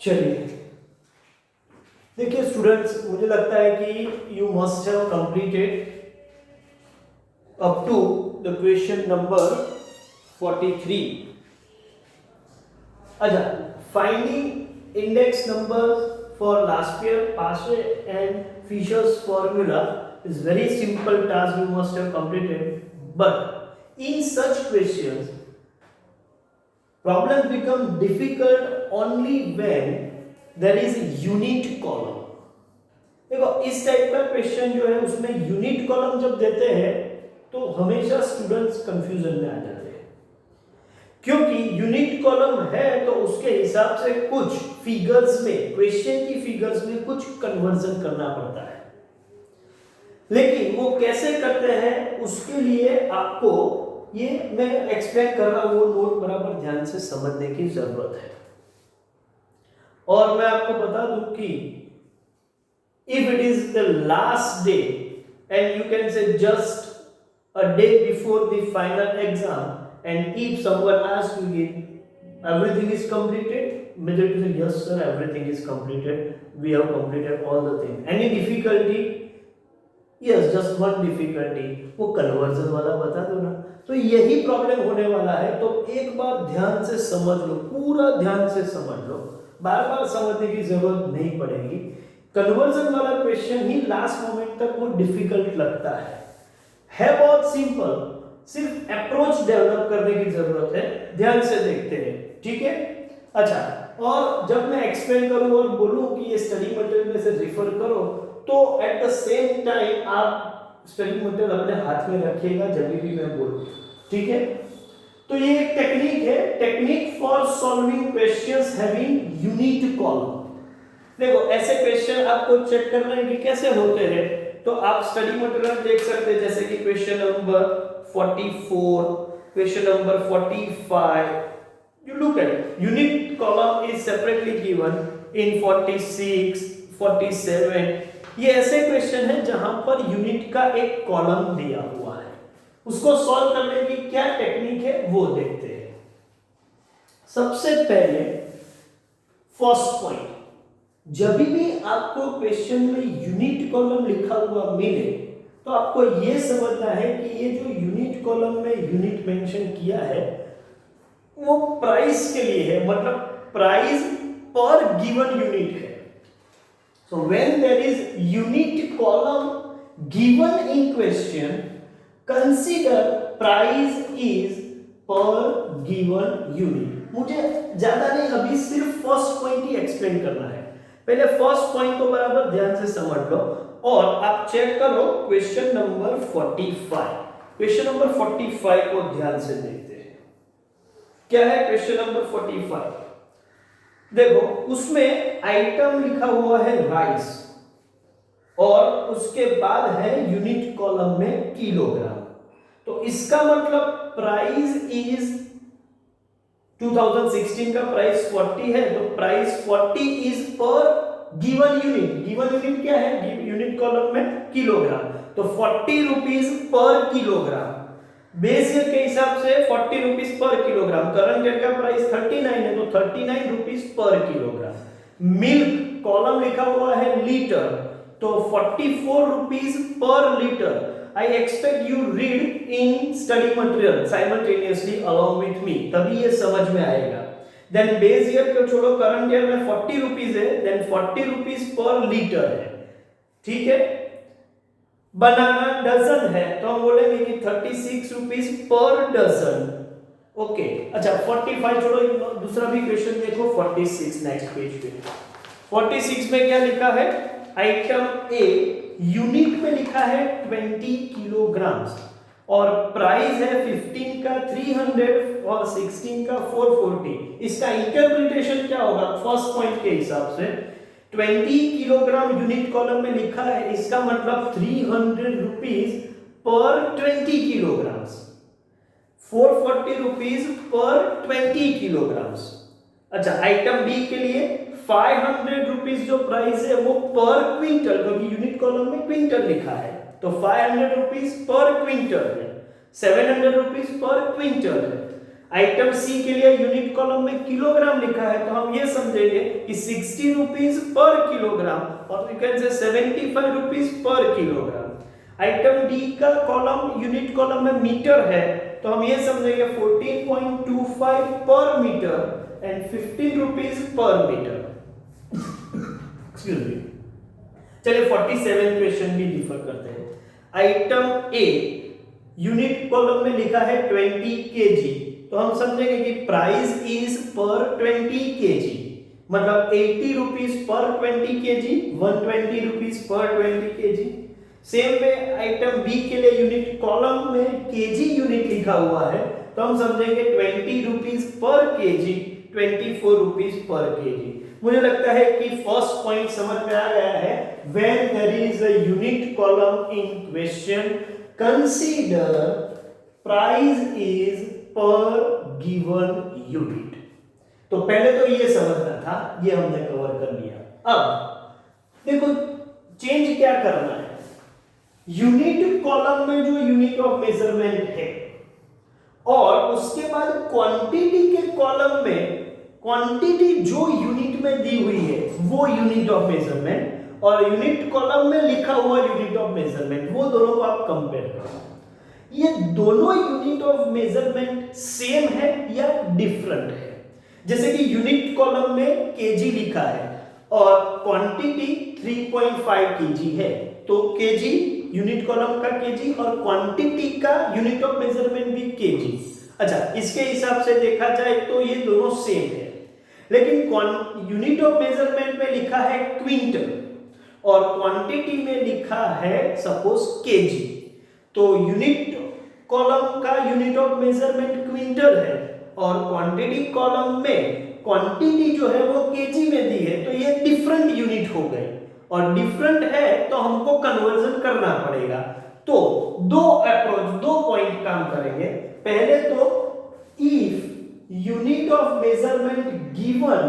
चलिए देखिए स्टूडेंट्स, मुझे लगता है कि you must have completed up to the question number 43. अच्छा, finding index number for Laspeyres, Paasche and Fisher's formula is very simple task you must have completed, but in such questions problems become difficult only when there is a unit column. देखो इस type का question जो है उसमें unit column जब देते हैं तो हमेशा स्टूडेंट्स कंफ्यूजन में आ जाते हैं, क्योंकि यूनिट कॉलम है तो उसके हिसाब से कुछ फिगर्स में, क्वेश्चन की फिगर्स में कुछ कन्वर्जन करना पड़ता है। लेकिन वो कैसे करते हैं उसके लिए आपको ये मैं एक्सप्लेन कर रहा हूं, वो नोट बराबर ध्यान से समझने की जरूरत है। और मैं आपको बता दूं कि if it is the last day and you can say just a day before the final exam, and if someone asks you everything is completed, majority say yes sir, everything is completed, we have completed all the things. Any difficulty? Yes, just one difficulty, वो conversion वाला बता दो ना। तो यही problem होने वाला है, तो एक बार ध्यान से समझ लो, पूरा ध्यान से समझ लो, बार बार समझने की जरूरत नहीं पड़ेगी। कन्वर्जन वाला क्वेश्चन ही लास्ट मोमेंट तक वो डिफिकल्ट लगता है बहुत सिंपल, सिर्फ अप्रोच डेवलप करने की जरूरत है। ध्यान से देखते हैं, ठीक है। अच्छा, और जब मैं एक्सप्लेन करूं और बोलूं कि ये स्टडी मटेरियल में से रेफर करो, तो एट द सेम टाइम आप स्टडी मटेरियल अपने हाथ में रखिएगा जब भी मैं बोलूं, ठीक है। तो ये एक टेक्निक है, technique for solving questions having unit column. देखो ऐसे क्वेश्चन आपको चेक करना है कि कैसे होते हैं, तो आप स्टडी मटेरियल देख सकते हैं, जैसे कि question number 44, question number 45, you look at unit column is separately given in 46, 47. ये ऐसे क्वेश्चन है जहां पर यूनिट का एक कॉलम दिया हुआ है, उसको सॉल्व करने की क्या टेक्निक है वो देखते हैं। सबसे पहले फर्स्ट पॉइंट, जब भी आपको क्वेश्चन में यूनिट कॉलम लिखा हुआ मिले तो आपको यह समझना है कि ये जो यूनिट कॉलम में यूनिट मेंशन किया है वो प्राइस के लिए है, मतलब प्राइस पर गिवन यूनिट है। So when there is unit column given in question, consider price is per given unit. मुझे ज्यादा नहीं, अभी सिर्फ फर्स्ट पॉइंट ही एक्सप्लेन करना है। पहले फर्स्ट पॉइंट को बराबर ध्यान से समझ लो और आप चेक करो क्वेश्चन नंबर 45। क्वेश्चन नंबर 45 को ध्यान से देखते हैं, क्या है क्वेश्चन नंबर 45। देखो उसमें आइटम लिखा हुआ है राइस और उसके बाद है यूनिट कॉलम में किलोग्राम। तो इसका मतलब प्राइस इज 2016 का प्राइस 40 है, तो price 40 is per given unit. Given unit क्या है, यूनिट कॉलम में किलोग्राम, तो 40 rupees per kilogram. Base year के हिसाब से 40 rupees per kilogram, current year का प्राइस 39 है तो 39 rupees per kilogram. Milk column लिखा हुआ है लीटर, तो 44 rupees per litre. I expect you read in study material simultaneously along with me, तभी ये समझ में आएगा। Then base year को छोड़ो, करंट ईयर में 40 रुपीज है, then 40 रुपीज पर लीटर है, ठीक है। बनाना डजन है तो हम बोलेंगे कि 36 रुपीज पर डजन, ओके। अच्छा 45 छोड़ो, दूसरा भी क्वेश्चन देखो 46 नेक्स्ट पेज पे। 46 में क्या लिखा है, आइटम ए यूनिट में लिखा है 20 किलोग्राम और प्राइस है 15 का 300 और 16 का 440। इसका इंटरप्रिटेशन क्या होगा, फर्स्ट पॉइंट के हिसाब से 20 किलोग्राम यूनिट कॉलम में लिखा है, इसका मतलब 300 rupees per 20 kilogram, 440 rupees per 20 kilogram. अच्छा आइटम बी के लिए 500 रुपीज जो प्राइस है वो पर क्विंटल, क्योंकि यूनिट कॉलम में क्विंटल लिखा है तो 500 रुपीज पर क्विंटल है, 700 रुपीज पर क्विंटल है। आइटम सी के लिए यूनिट कॉलम में किलोग्राम लिखा है, तो हम ये समझेंगे कि 60 रुपीज पर किलोग्राम, और you can say 75 rupees per kilogram. Item D का कॉलम यूनिट कॉलम में मीटर है, तो हम ये समझेंगे 14.25 per metre and 15 rupees per metre. Excuse me. चलिए 47 क्वेश्चन भी डिफर करते हैं। आइटम ए यूनिट कॉलम में लिखा है 20 केजी, तो हम समझेंगे कि प्राइस इज पर 20 केजी, मतलब 80 rupees per 20 KG, 120 rupees per 20 KG. Same way item B के लिए यूनिट कॉलम में केजी यूनिट लिखा हुआ है, तो हम समझेंगे 20 rupees per KG, 24 rupees per KG. मुझे लगता है कि फर्स्ट पॉइंट समझ में आ गया है। When there is a unit column in question, consider price is per given unit. तो पहले तो ये समझना था, ये हमने कवर कर लिया। अब देखो चेंज क्या करना है। यूनिट कॉलम में जो यूनिट ऑफ मेजरमेंट है और उसके बाद क्वांटिटी के कॉलम में क्वांटिटी जो यूनिट में दी हुई है वो यूनिट ऑफ मेजरमेंट, और यूनिट कॉलम में लिखा हुआ यूनिट ऑफ मेजरमेंट, वो दोनों को आप कंपेयर करो। ये दोनों यूनिट ऑफ मेजरमेंट सेम है या डिफरेंट है। जैसे कि यूनिट कॉलम में केजी लिखा है और क्वांटिटी 3.5 केजी है, तो केजी यूनिट कॉलम का केजी और क्वांटिटी का यूनिट ऑफ मेजरमेंट भी केजी। अच्छा, इसके हिसाब से देखा जाए तो ये दोनों सेम है, लेकिन यूनिट ऑफ मेजरमेंट में लिखा है क्विंटल और क्वांटिटी में लिखा है सपोज केजी। तो यूनिट कॉलम का यूनिट ऑफ मेजरमेंट क्विंटल है और क्वांटिटी कॉलम में क्वांटिटी जो है वो केजी में दी है, तो ये डिफरेंट यूनिट हो गए, और डिफरेंट है तो हमको कन्वर्जन करना पड़ेगा। तो दो अप्रोच, दो पॉइंट काम करेंगे। पहले तो if unit of measurement given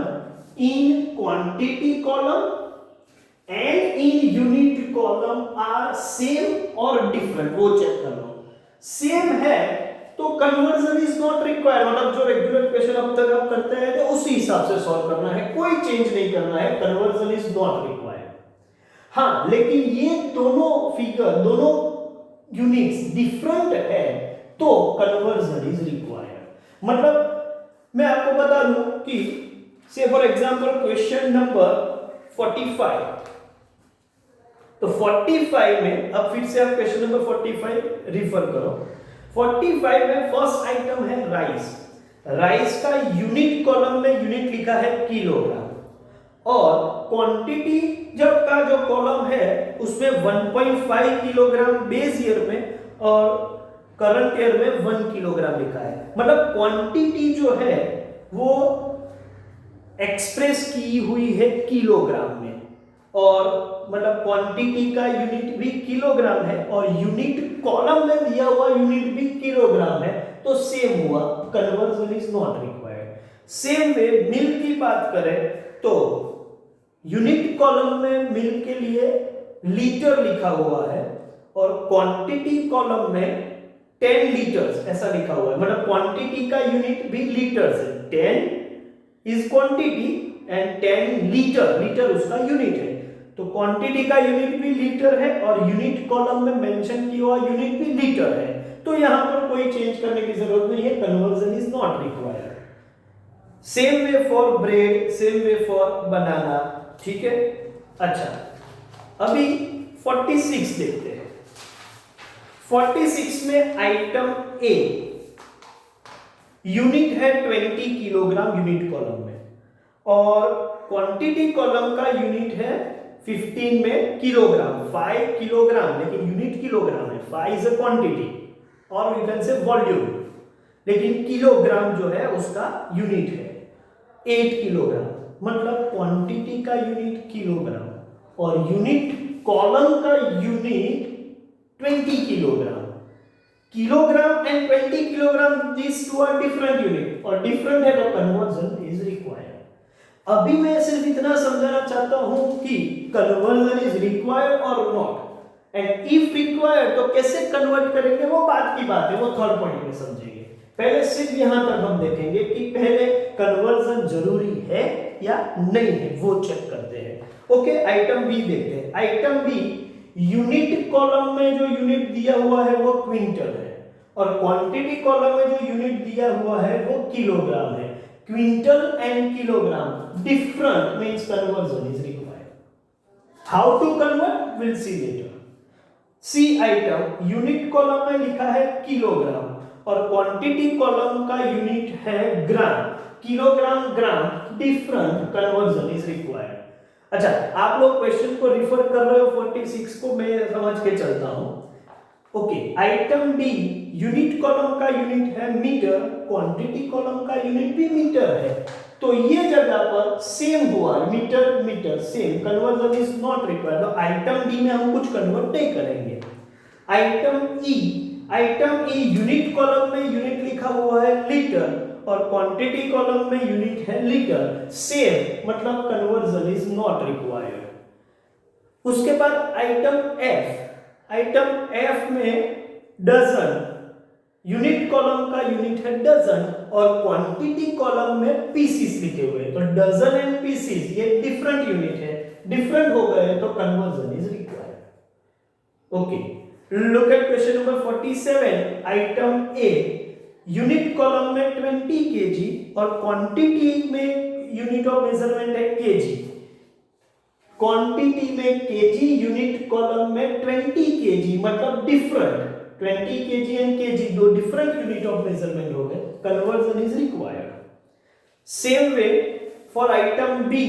in quantity column and in unit column are same और डिफरेंट, वो चेक कर लो। सेम है तो कन्वर्जन इज नॉट रिक्वायर्ड, मतलब जो रेगुलर क्वेश्चन अब तक आप करते हैं तो उसी हिसाब से सॉल्व करना है, कोई चेंज नहीं करना है, कन्वर्जन इज नॉट रिक्वायर्ड। हाँ, लेकिन ये दोनों फिगर, दोनों यूनिट्स डिफरेंट है तो कन्वर्जन इज रिक्वायर्ड। मतलब मैं आपको बता दूं कि से फॉर एग्जांपल क्वेश्चन नंबर 45, तो 45 में अब फिर से आप क्वेश्चन नंबर 45 रिफर करो। 45 में फर्स्ट आइटम है राइस। राइस का यूनिट कॉलम में यूनिट लिखा है किलोग्राम, और क्वांटिटी जब का जो कॉलम है उसमें 1.5 किलोग्राम बेस ईयर में और करंट ईयर में 1 किलोग्राम लिखा है। मतलब क्वांटिटी जो है वो एक्सप्रेस की हुई है किलोग्राम में, और मतलब क्वांटिटी का यूनिट भी किलोग्राम है और यूनिट कॉलम में दिया हुआ यूनिट भी किलोग्राम है, तो सेम हुआ, conversion is not required. Same way milk की बात करें तो यूनिट कॉलम में मिल्क के लिए लीटर लिखा हुआ है और क्वांटिटी कॉलम में 10 लीटर्स ऐसा लिखा हुआ है, मतलब क्वांटिटी का यूनिट भी लीटर्स है। 10 is quantity and 10 litre, litre उसका यूनिट है, तो क्वांटिटी का यूनिट भी लीटर है और यूनिट कॉलम में मेंशन किया हुआ यूनिट भी लीटर है, तो यहां पर कोई चेंज करने की जरूरत नहीं है, conversion is not required. Same way for bread, same way for बनाना, ठीक है। अच्छा, अभी 46 देखते हैं। 46 में आइटम ए यूनिट है 20 किलोग्राम यूनिट कॉलम में, और क्वांटिटी कॉलम का यूनिट है 15 में किलोग्राम, 5 किलोग्राम, लेकिन यूनिट किलोग्राम है। 5 इज अ क्वांटिटी और वी कैन से वॉल्यूम, लेकिन किलोग्राम जो है उसका यूनिट है 8 किलोग्राम, मतलब क्वांटिटी का यूनिट किलोग्राम और यूनिट कॉलम का unit 20 kilogram. Kilogram and 20 kilogram, these two are different unit, और different है तो कन्वर्जन इज रिक्वायर्ड। अभी मैं सिर्फ इतना समझाना चाहता हूं कि कन्वर्जन इज रिक्वायर्ड और नॉट, एंड इफ रिक्वायर्ड तो कैसे कन्वर्ट करेंगे वो बात की बात है, वो थर्ड पॉइंट में समझेंगे। पहले सिर्फ यहां तक हम देखेंगे कि पहले कन्वर्जन जरूरी है या नहीं है, वो चेक करते हैं। ओके, आइटम बी देखते हैं। आइटम बी, यूनिट कॉलम में जो यूनिट दिया हुआ है वो क्विंटल है और क्वांटिटी कॉलम में जो यूनिट दिया हुआ है वो किलोग्राम है। Quintal and kilogram different means conversion is required. How to convert will see later. C item unit column में लिखा है किलोग्राम और क्वांटिटी कॉलम का यूनिट है gram. Kilogram gram different conversion is required. अच्छा, आप लोग क्वेश्चन को रिफर कर रहे हो 46 को, मैं समझ के चलता हूं। Okay, item B unit column का यूनिट है मीटर, क्वांटिटी कॉलम का यूनिट भी मीटर है, तो ये जगह पर सेम हुआ, metre metre same, conversion is not required. तो आइटम बी में हम कुछ कन्वर्ट नहीं करेंगे। आइटम ई यूनिट कॉलम में यूनिट लिखा हुआ है लीटर और क्वांटिटी कॉलम में यूनिट है लीटर, सेम, मतलब कन्वर्जन इज नॉट रिक्वायर्ड। उसके बाद आइटम एफ में डजन, यूनिट कॉलम का यूनिट है डजन और क्वांटिटी कॉलम में पीसीस लिखे हुए हैं, तो डजन एंड पीसीस ये डिफरेंट यूनिट है, डिफरेंट हो गए तो conversion is required. Okay, look at question number 47। Item a unit column में 20 केजी और क्वांटिटी में यूनिट ऑफ मेजरमेंट है केजी। क्वांटिटी में केजी, यूनिट कॉलम में 20 केजी, मतलब डिफरेंट, 20 केजी एंड केजी दो डिफरेंट यूनिट ऑफ मेजरमेंट हो गए, conversion is required. Same way for item B,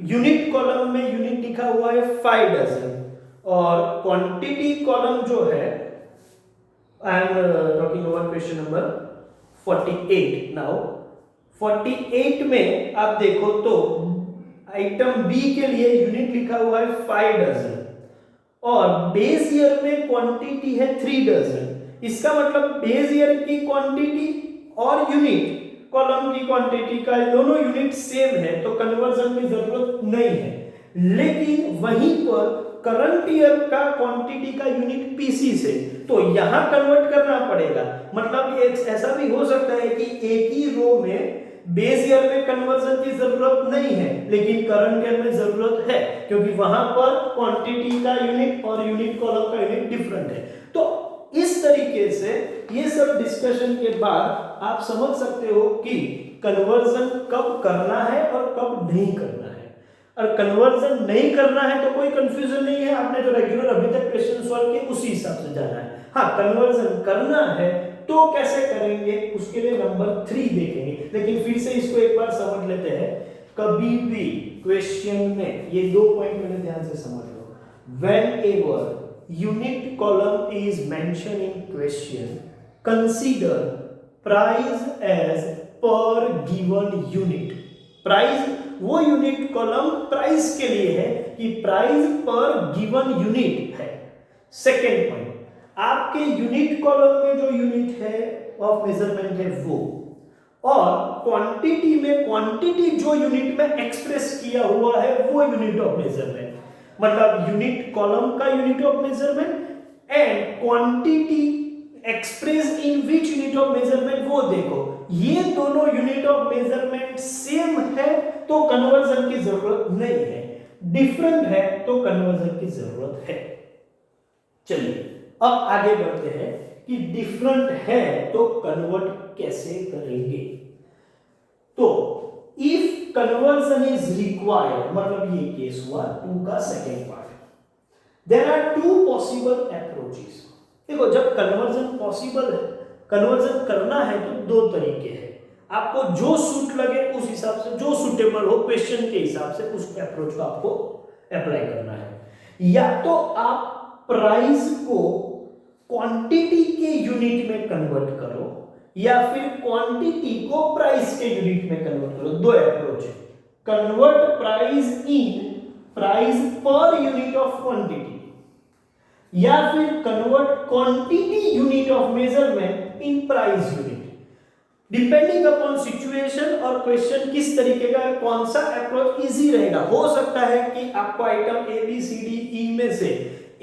unit column में यूनिट लिखा हुआ है 5 डजन और क्वांटिटी कॉलम जो है, I am talking about question number 48 now. 48 में आप देखो तो आइटम बी के लिए यूनिट लिखा हुआ है 5 डजन और बेस ईयर में क्वांटिटी है 3 डजन। इसका मतलब बेस ईयर की क्वांटिटी और यूनिट कॉलम की क्वांटिटी का दोनों यूनिट सेम है, तो कन्वर्जन की जरूरत नहीं है। लेकिन वहीं पर करंट ईयर का क्वांटिटी का यूनिट पीसी से, तो यहां कन्वर्ट करना पड़ेगा। मतलब ऐसा भी हो सकता है कि एक ही रो में बेस ईयर में कन्वर्जन की जरूरत नहीं है लेकिन करंट ईयर में जरूरत है, क्योंकि वहां पर क्वांटिटी का यूनिट और यूनिट कॉलम का यूनिट डिफरेंट है। तो इस तरीके से ये सब डिस्कशन के बाद आप समझ सकते हो कि कन्वर्जन कब करना है और कब नहीं करना है। और कन्वर्जन नहीं करना है तो कोई कंफ्यूजन नहीं है, आपने जो रेगुलर अभी तक क्वेश्चन सॉल्व किए उसी हिसाब से जाना है। हाँ, कन्वर्जन करना है तो कैसे करेंगे, उसके लिए नंबर 3 देखेंगे। लेकिन फिर से इसको एक बार समझ लेते हैं। कभी भी क्वेश्चन में ये 2 पॉइंट मैंने ध्यान से समझ लो। Whenever unit column is mentioned in question, consider price as per given unit। Price वो यूनिट कॉलम प्राइस के लिए है कि प्राइस पर गिवन यूनिट है। सेकेंड पॉइंट, आपके यूनिट कॉलम में जो यूनिट है ऑफ मेजरमेंट है वो, और क्वांटिटी में क्वांटिटी जो यूनिट में एक्सप्रेस किया हुआ है वो यूनिट ऑफ मेजरमेंट, मतलब यूनिट कॉलम का unit of measurement and quantity express in which unit of measurement वो देखो। ये दोनों यूनिट ऑफ मेजरमेंट सेम है तो कन्वर्जन की जरूरत नहीं है, डिफरेंट है तो कन्वर्जन की जरूरत है। चलिए अब आगे बढ़ते हैं कि डिफरेंट है तो कन्वर्ट कैसे करेंगे। तो इफ कन्वर्जन इज रिक्वायर्ड, मतलब ये केस हुआ 2 का second part. There are 2 possible approaches. देखो, जब कन्वर्जन पॉसिबल है, कन्वर्जन करना है तो 2 तरीके हैं। आपको जो सूट लगे उस हिसाब से, जो सूटेबल हो क्वेश्चन के हिसाब से, उस अप्रोच को आपको अप्लाई करना है। या तो आप प्राइस को क्वांटिटी के यूनिट में कन्वर्ट करो या फिर क्वांटिटी को प्राइस के यूनिट में कन्वर्ट करो। 2 अप्रोच है। Convert price in price per unit of quantity, या फिर convert quantity unit of measurement in price unit. Depending upon situation और क्वेश्चन किस तरीके का है, कौन सा अप्रोच इजी रहेगा। हो सकता है कि आपको item A B C D E में से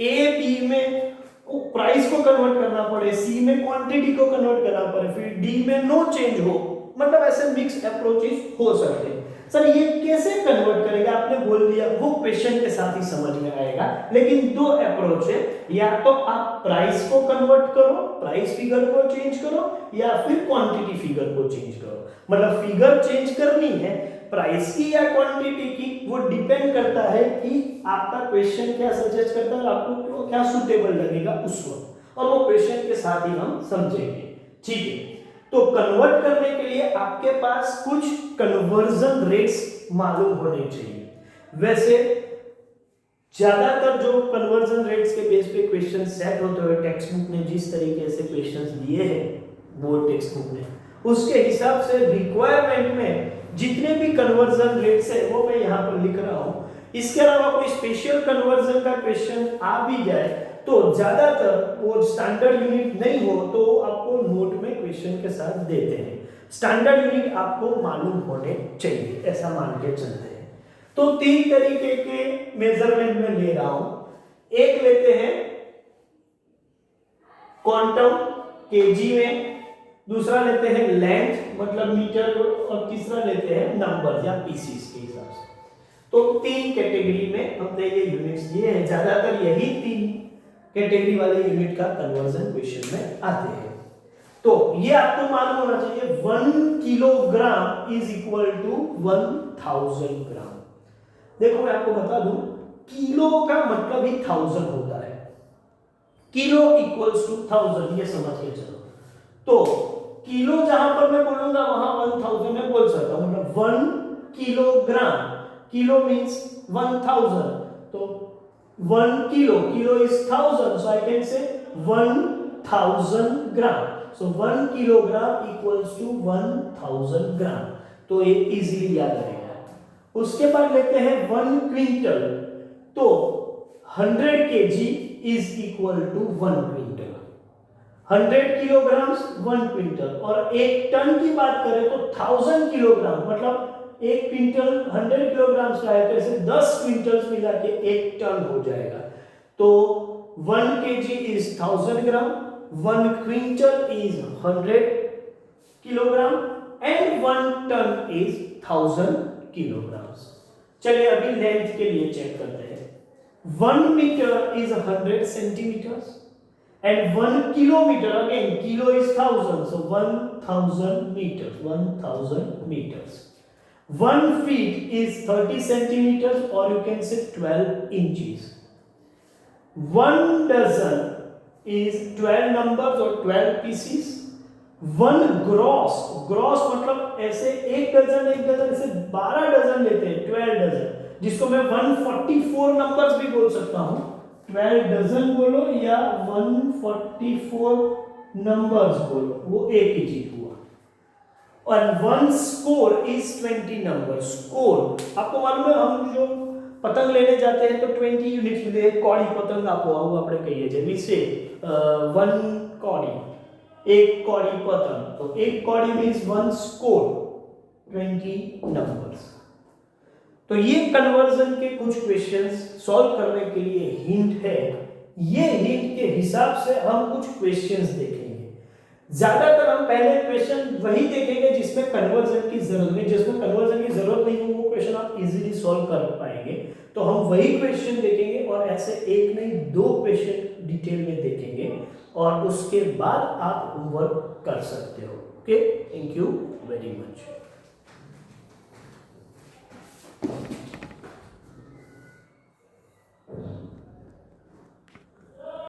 ए बी में को प्राइस को कन्वर्ट करना पड़े, सी में क्वांटिटी को कन्वर्ट करना पड़े, फिर डी में नो चेंज हो, मतलब ऐसे मिक्स अप्रोचेस हो सकते हैं। सर ये कैसे कन्वर्ट करेगा, आपने बोल दिया, वो क्वेश्चन के साथ ही समझ में आएगा। लेकिन दो अप्रोच है, या तो आप प्राइस को कन्वर्ट करो, प्राइस फिगर को चेंज करो, या फिर क्वांटिटी फिगर को चेंज करो। मतलब फिगर चेंज करनी है प्राइस की या क्वांटिटी की, वो डिपेंड करता है कि आपका क्वेश्चन क्या सजेस्ट करता है, आपको क्या सुटेबल लगेगा उस वक्त, और वो क्वेश्चन के साथ ही हम समझेंगे। ठीक है, तो कन्वर्ट करने के लिए आपके पास कुछ कन्वर्जन रेट्स मालूम होने चाहिए। वैसे ज्यादातर जो कन्वर्जन रेट्स के बेस पे क्वेश्चन सेट होते हुए टेक्स्ट बुक ने जिस तरीके से क्वेश्चंस दिए हैं, बोर्ड टेक्स्ट बुक ने, उसके हिसाब से रिक्वायरमेंट में जितने भी कन्वर्जन रेट्स है वो मैं यहाँ पर लिख रहा हूँ। इसके अलावा कोई स्पेशल कन्वर्जन का क्वेश्चन आ भी जाए तो ज्यादातर वो स्टैंडर्ड यूनिट नहीं हो तो आपको नोट में क्वेश्चन के साथ देते हैं। स्टैंडर्ड यूनिट आपको मालूम होने चाहिए, ऐसा मान के चलते हैं। तो तीन तरीके के मेजरमेंट में ले रहा हूं। एक लेते हैं क्वांटम केजी में, दूसरा लेते हैं लेंथ मतलब मीटर, और तीसरा लेते हैं नंबर या पीसीस के हिसाब से। तो तीन कैटेगरी में हमने ये यूनिट्स दिए हैं, ज्यादातर यही तीन कैटेगरी वाले यूनिट का कन्वर्जन क्वेश्चन में आते हैं। तो ये आपको मालूम होना चाहिए 1 किलोग्राम इज इक्वल टू 1000 ग्राम। देखो मैं आपको बता दूं, किलो का मतलब ही 1000 होता है, किलो इक्वल्स टू 1000, ये समझ के चलो। तो किलो जहां पर मैं बोलूंगा वहां 1000 में बोल सकता हूं, मतलब 1 किलोग्राम, किलो मींस 1000, तो 1 kilo, kilo is 1000, so I can say 1000 gram. So 1 kilogram equals to 1000 gram. तो ये इजीली याद रहेगा। उसके बाद लेते हैं 1 क्विंटल, तो 100 kg is equal to 1 quintal. 100 kilograms 1 quintal, और एक टन की बात करें तो 1000 किलोग्राम, मतलब एक क्विंटल 100 किलोग्राम का है, तो ऐसे 10 क्विंटल्स मिला के एक टन हो जाएगा। तो 1 kg is 1000 gram, 1 quintal is 100 kilogram, and 1 ton is 1000 kilograms. चलिए अभी लेंथ के लिए चेक करते हैं। 1 metre is 100 centimetres, and 1 kilometer, again kilo is 1000, so 1000 meters, 1000 meters. 1 feet is 30 centimeters, or you can say 12 inches. 1 dozen is 12 numbers or 12 pieces. 1 gross, gross मतलब ऐसे एक dozen ऐसे 12 डजन लेते हैं, 12 डजन, जिसको मैं 144 नंबर्स भी बोल सकता हूं। 12 डजन बोलो या 144 नंबर्स बोलो, वो एक ही चीज हुआ। और 1 स्कोर इज 20 नंबर। स्कोर आपको मालूम है, हम जो पतंग लेने जाते हैं तो 20 यूनिट्स मिले, कौड़ी पतंग आपको आऊ આપણે કહીએ છીએ વિશે 1 कौड़ी, एक कौड़ी पतंग, तो एक कौड़ी मींस 1 स्कोर, 20 नंबर्स। तो ये कन्वर्जन के कुछ क्वेश्चंस सॉल्व करने के लिए हिंट है। ये हिंट के हिसाब से हम कुछ क्वेश्चंस देखेंगे। ज्यादातर हम पहले क्वेश्चन वही देखेंगे जिसमें कन्वर्जन की जरूरत नहीं, जिसमें कन्वर्जन की जरूरत नहीं हो वो क्वेश्चन आप इजीली सॉल्व कर पाएंगे। तो हम वही क्वेश्चन देखेंगे और ऐसे एक नहीं 2 क्वेश्चन डिटेल में देखेंगे, और उसके बाद आप होमवर्क कर सकते हो। Okay, thank you very much.